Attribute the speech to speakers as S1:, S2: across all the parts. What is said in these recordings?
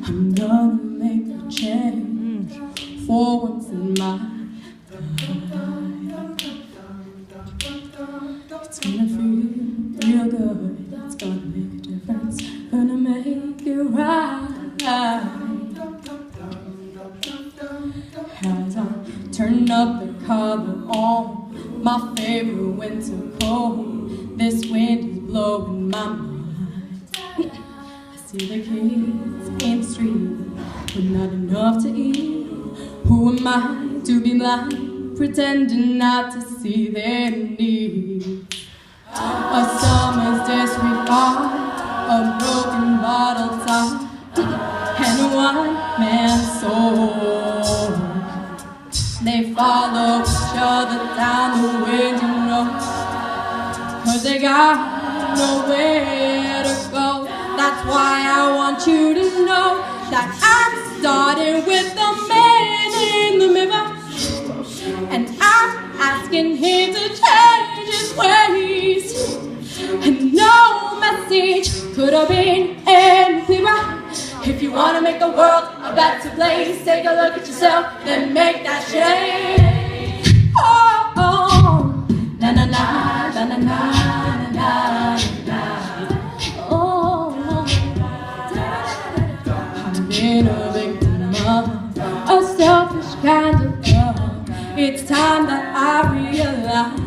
S1: I'm gonna make a change for once in my life. It's gonna feel real good. It's gonna make a difference. Gonna make it right. As I turn up the color on my favorite winter coat, this wind is blowing my mind. I see the kids in the street with not enough to eat. Who am I to be blind, pretending not to see their needs? A summer's disregard, a broken bottle top, and a one-man soul. They follow each other down the winding road, 'cause they got nowhere to go. That's why I want you to know that I'm starting with the man in the mirror, and I'm asking him to change his ways. And no message could have been any clearer. If you want to make the world a better place, take a look at yourself, then make that change. Oh, oh, na na na, na na na, na na. Oh, I've been a victim of a selfish kind of love. It's time that I realize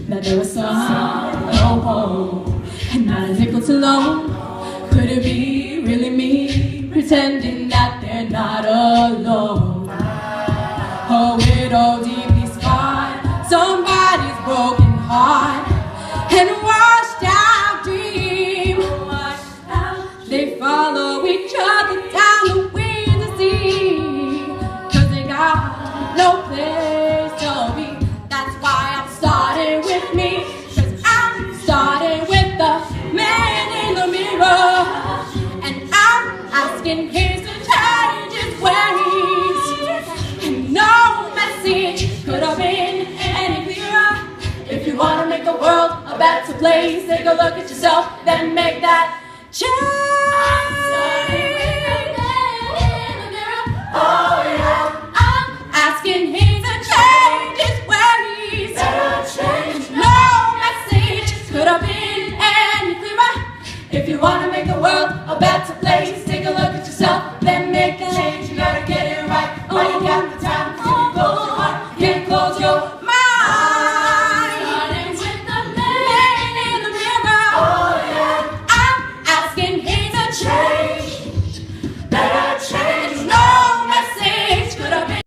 S1: that there was no hope, and not a nickel to loan. Could it be really me, pretending that they're not alone? A widow deeply scarred, somebody's broken heart, and washed out dream. They follow each other down the windy sea, 'cause they got no place to be. That's why I'm starting with me, 'cause I'm starting with the man in the mirror, and I'm asking him to change his ways. And no message could have been any clearer. If you want to make the world a better place, take a look at yourself, then make that change.